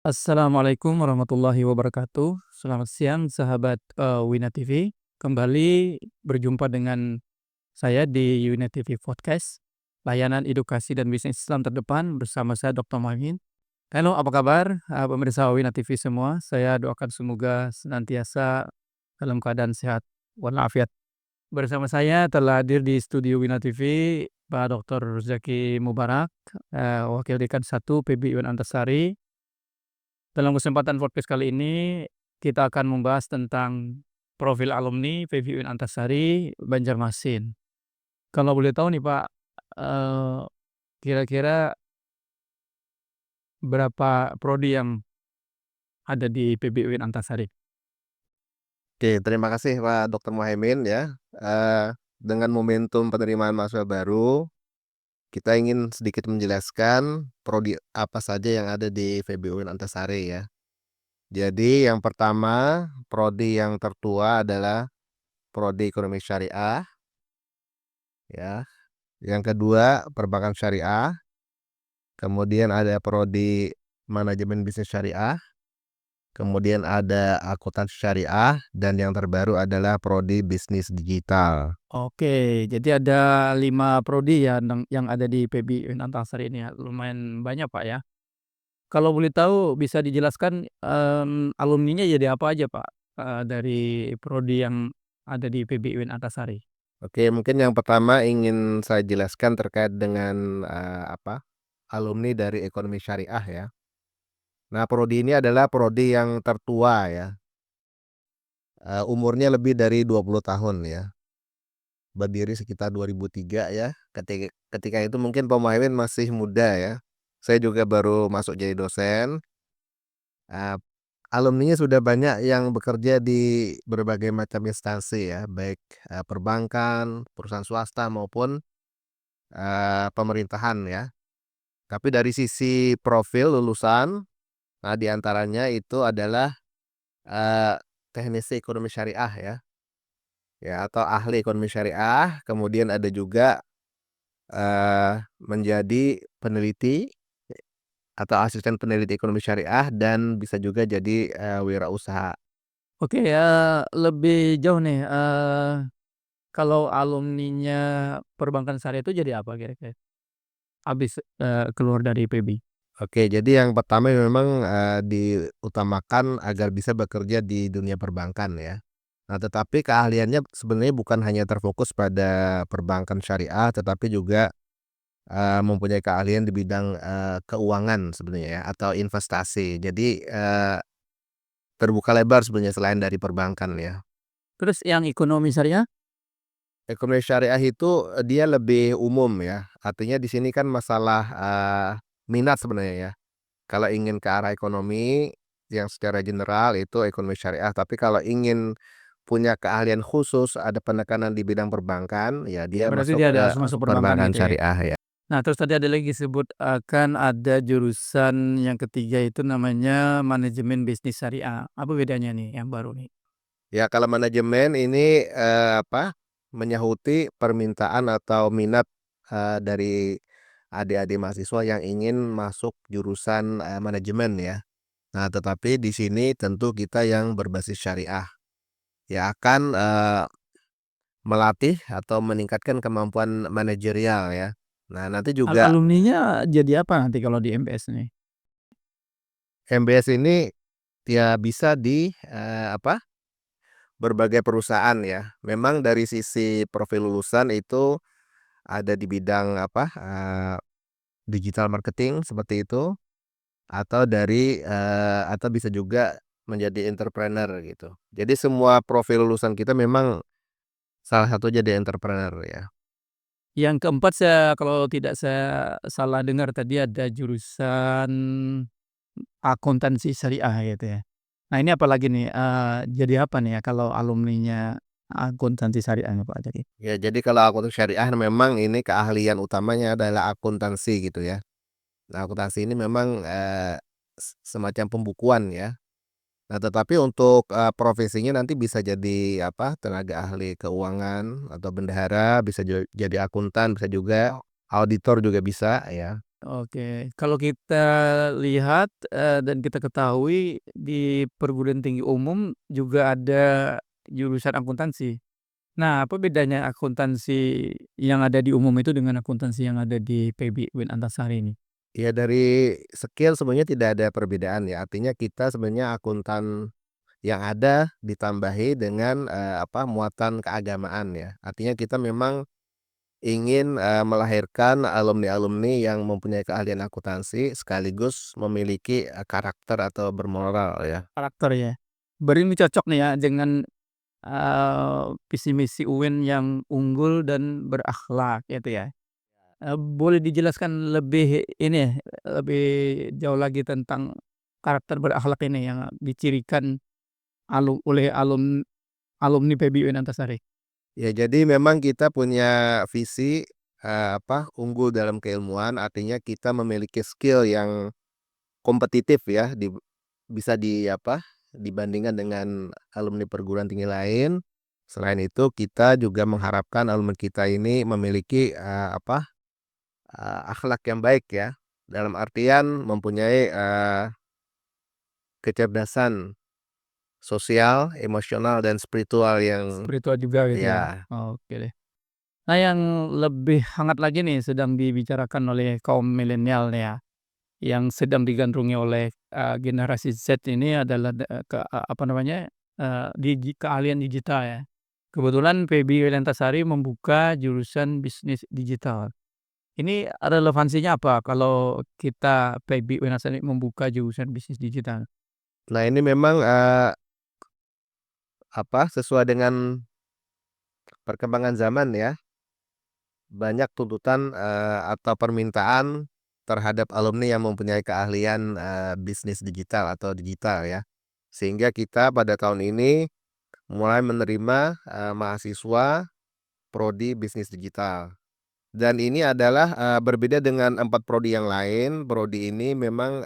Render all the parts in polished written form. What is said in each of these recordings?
Assalamualaikum warahmatullahi wabarakatuh. Selamat siang sahabat, Wina TV. Kembali berjumpa dengan saya di Wina TV Podcast, layanan edukasi dan bisnis Islam terdepan bersama saya Dr. Muhammad. Halo, apa kabar, pemirsa Wina TV semua? Saya doakan semoga senantiasa dalam keadaan sehat walafiat. Bersama saya telah hadir di studio Wina TV Pak Dr. Zaki Mubarak, Wakil Dekan 1 PB UIN Antasari. Dalam kesempatan podcast kali ini, kita akan membahas tentang profil alumni PB UIN Antasari, Banjarmasin. Kalau boleh tahu nih Pak, eee, kira-kira berapa prodi yang ada di PB UIN Antasari? Oke, terima kasih Pak Dr. Muhaimin ya. Dengan momentum penerimaan mahasiswa baru, kita ingin sedikit menjelaskan prodi apa saja yang ada di FEB UIN Antasari ya. Jadi yang pertama, prodi yang tertua adalah prodi Ekonomi Syariah ya. Yang kedua, Perbankan Syariah. Kemudian ada prodi Manajemen Bisnis Syariah. Kemudian ada Akuntansi Syariah dan yang terbaru adalah prodi Bisnis Digital. Oke, jadi ada 5 prodi ya yang ada di PB UIN Antasari ini ya, lumayan banyak Pak ya. Kalau boleh tahu bisa dijelaskan, alumninya jadi apa aja Pak, dari prodi yang ada di PB UIN Antasari? Oke, mungkin yang pertama ingin saya jelaskan terkait dengan, alumni dari Ekonomi Syariah ya. Nah, prodi ini adalah prodi yang tertua ya, umurnya lebih dari 20 tahun ya, berdiri sekitar 2003 ya, ketika itu mungkin Pak Muhaimin masih muda ya. Saya juga baru masuk jadi dosen, eee, alumninya sudah banyak yang bekerja di berbagai macam instansi ya, baik, perbankan, perusahaan swasta maupun, pemerintahan ya. Tapi dari sisi profil lulusan, nah di antaranya itu adalah, eee, teknisi ekonomi syariah ya atau ahli ekonomi syariah, kemudian ada juga, menjadi peneliti atau asisten peneliti ekonomi syariah dan bisa juga jadi, wirausaha. Oke, lebih jauh nih, kalau alumninya perbankan syariah itu jadi apa kira-kira? Habis, keluar dari PB? Oke, jadi yang pertama memang, diutamakan agar bisa bekerja di dunia perbankan ya. Nah, tetapi keahliannya sebenarnya bukan hanya terfokus pada perbankan syariah, tetapi juga, mempunyai keahlian di bidang, keuangan sebenarnya ya atau investasi. Jadi, terbuka lebar sebenarnya selain dari perbankan ya. Terus yang ekonomi syariah? Ekonomi syariah itu, dia lebih umum ya, artinya di sini kan masalah, minat sebenarnya ya. Kalau ingin ke arah ekonomi yang secara general itu ekonomi syariah, tapi kalau ingin punya keahlian khusus, ada penekanan di bidang perbankan, ya dia Berarti masuk dia ke harus masuk perbankan perbankan gitu ya? syariah ya. Nah, terus tadi ada lagi sebut akan ada jurusan yang ketiga itu namanya manajemen bisnis syariah. Apa bedanya nih yang baru nih? Ya kalau manajemen ini, menyahuti permintaan atau minat, dari adik-adik mahasiswa yang ingin masuk jurusan, manajemen ya. Nah, tetapi di sini tentu kita yang berbasis syariah, ya akan, melatih atau meningkatkan kemampuan manajerial ya. Nah, nanti juga Alumninya jadi apa nanti kalau di MBS nih? MBS ini ya bisa di, berbagai perusahaan ya. Memang dari sisi profil lulusan itu ada di bidang digital marketing seperti itu, atau dari, atau bisa juga menjadi entrepreneur gitu. Jadi semua profil lulusan kita memang salah satu jadi entrepreneur ya. Yang keempat kalau tidak saya salah dengar tadi ada jurusan akuntansi syariah gitu ya. Nah ini apalagi nih, jadi apa nih ya kalau alumninya akuntansi syariah nih Pak jadi? Ya jadi kalau akuntansi syariah memang ini keahlian utamanya adalah akuntansi gitu ya. Nah akuntansi ini memang, semacam pembukuan ya. Nah, tetapi untuk, profesinya nanti bisa jadi apa, tenaga ahli keuangan atau bendahara, bisa jadi akuntan, bisa juga auditor juga bisa ya. Oke, kalau kita lihat, dan kita ketahui di perguruan tinggi umum juga ada jurusan akuntansi. Nah, apa bedanya akuntansi yang ada di umum itu dengan akuntansi yang ada di PB UIN Antasari ini? Ya dari skill sebenarnya tidak ada perbedaan ya, artinya kita sebenarnya akuntan yang ada ditambahi dengan, apa, muatan keagamaan ya. Artinya kita memang ingin, melahirkan alumni-alumni yang mempunyai keahlian akuntansi sekaligus memiliki, karakter atau bermoral ya. Karakter ya? Berarti ini cocok nih ya dengan, visi misi UIN yang unggul dan berakhlak gitu ya? Boleh dijelaskan lebih ini ya, lebih jauh lagi tentang karakter berakhlak ini yang dicirikan oleh alumni PB UIN Antasari? Ya jadi memang kita punya visi, apa, unggul dalam keilmuan, artinya kita memiliki skill yang kompetitif ya, bisa apa, dibandingkan dengan alumni perguruan tinggi lain. Selain itu kita juga mengharapkan alumni kita ini memiliki, apa, akhlak yang baik ya, dalam artian mempunyai, kecerdasan sosial, emosional, dan spiritual yang Spiritual juga gitu ya? ya. Oke deh. Nah, yang lebih hangat lagi nih sedang dibicarakan oleh kaum milenial nih ya, yang sedang digandrungi oleh, generasi Z ini adalah apa namanya, keahlian digital ya. Kebetulan PB Wilantasari membuka jurusan bisnis digital. Ini relevansinya apa kalau kita PB Wilantasari membuka jurusan bisnis digital? Nah ini memang, apa, sesuai dengan perkembangan zaman ya, banyak tuntutan, atau permintaan terhadap alumni yang mempunyai keahlian, bisnis digital atau digital ya. Sehingga kita pada tahun ini mulai menerima, mahasiswa prodi bisnis digital. Dan ini adalah, berbeda dengan 4 prodi yang lain, prodi ini memang,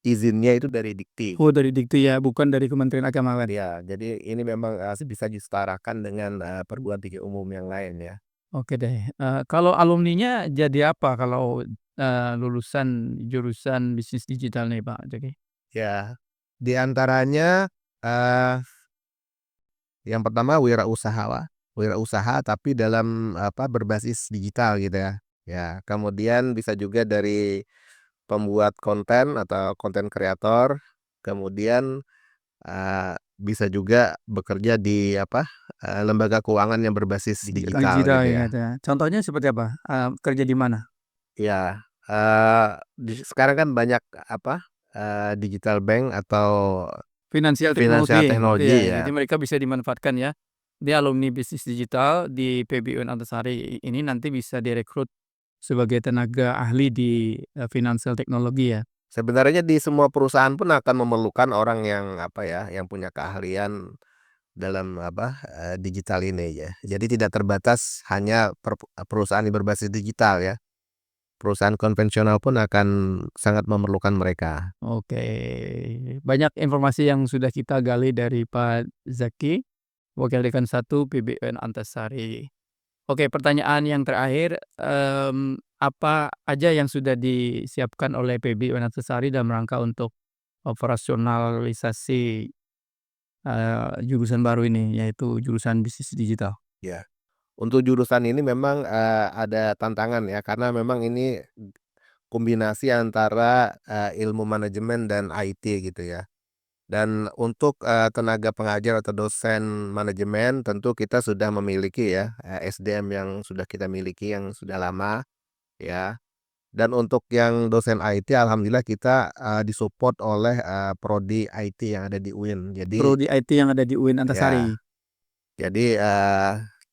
izinnya itu dari Dikti. Oh, dari Dikti ya, bukan dari Kementerian Agama kan? Ya, jadi ini memang, bisa disetarakan dengan, perguruan tinggi umum yang lain ya. Oke deh, kalau alumninya jadi apa kalau, lulusan jurusan bisnis digital nih Pak Jaki? Ya, di antaranya, eee, yang pertama wirausaha tapi dalam apa, berbasis digital gitu ya. Ya, kemudian bisa juga dari pembuat konten atau konten kreator, kemudian, bisa juga bekerja di apa, lembaga keuangan yang berbasis digital Digital gitu ya ya. gitu ya. Contohnya seperti apa? Kerja di mana? Iya, sekarang kan banyak apa, digital bank atau Finansial finansial teknologi, teknologi iya, jadi ya. mereka bisa dimanfaatkan ya. Dia alumni bisnis digital di PBUN Antasari ini nanti bisa direkrut sebagai tenaga ahli di, finansial teknologi ya? Sebenarnya di semua perusahaan pun akan memerlukan orang yang apa ya, yang punya keahlian dalam apa, digital ini ya. Jadi tidak terbatas hanya perusahaan yang berbasis digital ya. Perusahaan konvensional pun akan sangat memerlukan mereka. Oke, banyak informasi yang sudah kita gali dari Pak Zaki, Wakil Dekan 1 PBUN Antasari. Oke, pertanyaan yang terakhir, apa aja yang sudah disiapkan oleh PBUN Antasari dalam rangka untuk operasionalisasi, jurusan baru ini, yaitu jurusan bisnis digital? Ya. Untuk jurusan ini memang, ada tantangan ya, karena memang ini kombinasi antara, ilmu manajemen dan IT gitu ya. Dan untuk, tenaga pengajar atau dosen manajemen tentu kita sudah memiliki ya, SDM yang sudah kita miliki yang sudah lama ya. Dan untuk yang dosen IT alhamdulillah kita, di-support oleh, prodi IT yang ada di UIN. Jadi Prodi IT yang ada di UIN ya, Antasari. jadi,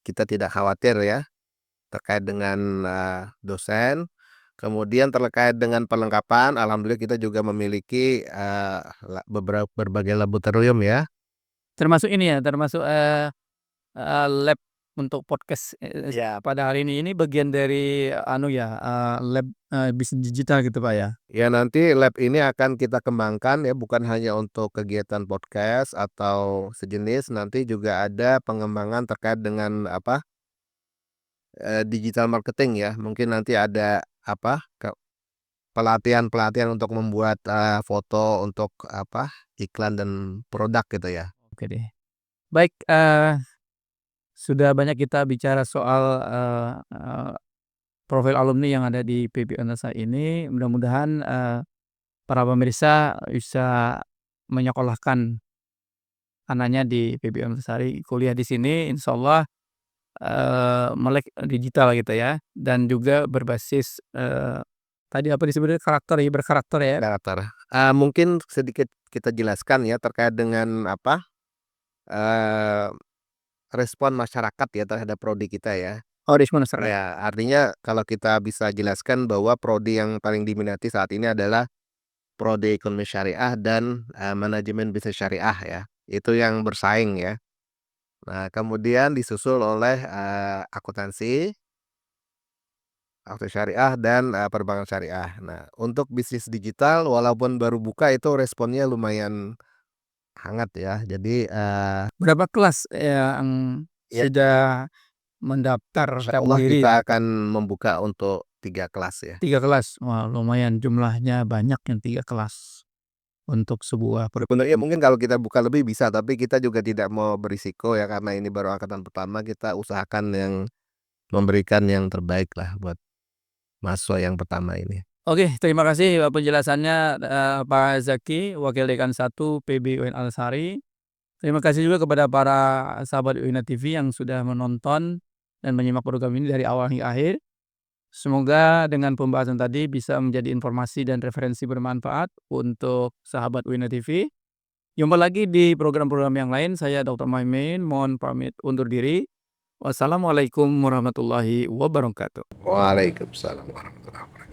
kita tidak khawatir ya terkait dengan, dosen. Kemudian terkait dengan perlengkapan alhamdulillah kita juga memiliki, berbagai laboratorium ya. Termasuk ini ya, termasuk, lab untuk podcast, Iya. pada hari ini bagian dari lab, bisnis digital gitu, Pak, ya? Ya nanti lab ini akan kita kembangkan ya, bukan hanya untuk kegiatan podcast atau sejenis, nanti juga ada pengembangan terkait dengan apa, digital marketing ya. Mungkin nanti ada apa, pelatihan-pelatihan untuk membuat, foto untuk apa, iklan dan produk gitu ya. Oke deh. Baik, sudah banyak kita bicara soal, profil alumni yang ada di PB Unesa ini. Mudah-mudahan, para pemirsa bisa menyekolahkan anaknya di PB Unesa kuliah di sini insyaallah, melek digital gitu ya, dan juga berbasis, tadi apa disebutnya karakter ya, berkarakter ya. Karakter. Mungkin sedikit kita jelaskan ya terkait dengan apa, eee, respon masyarakat ya terhadap prodi kita ya. Oh, respon masyarakat. Ya, artinya kalau kita bisa jelaskan bahwa prodi yang paling diminati saat ini adalah prodi ekonomi syariah dan, manajemen bisnis syariah ya. Itu yang bersaing ya. Nah, kemudian disusul oleh, akuntansi syariah dan, perbankan syariah. Nah, untuk bisnis digital walaupun baru buka itu responnya lumayan hangat ya. Jadi, Berapa kelas yang ya sudah mendaftar insyaallah sendiri? kita akan membuka untuk 3 kelas ya. 3 kelas? Wah, lumayan jumlahnya banyak yang 3 kelas untuk sebuah Sebenarnya perguruan. mungkin kalau kita buka lebih bisa, tapi kita juga tidak mau berisiko ya karena ini baru angkatan pertama, kita usahakan yang memberikan yang terbaik lah buat mahasiswa yang pertama ini. Oke, terima kasih penjelasannya, Pak Zaki, Wakil Dekan 1 PB UIN Al-Azhar. Terima kasih juga kepada para sahabat UINA TV yang sudah menonton dan menyimak program ini dari awal hingga akhir. Semoga dengan pembahasan tadi bisa menjadi informasi dan referensi bermanfaat untuk sahabat UINA TV. Jumpa lagi di program-program yang lain. Saya Dr. Muhammad, mohon pamit undur diri. Wassalamualaikum warahmatullahi wabarakatuh. Waalaikumsalam warahmatullahi wabarakatuh.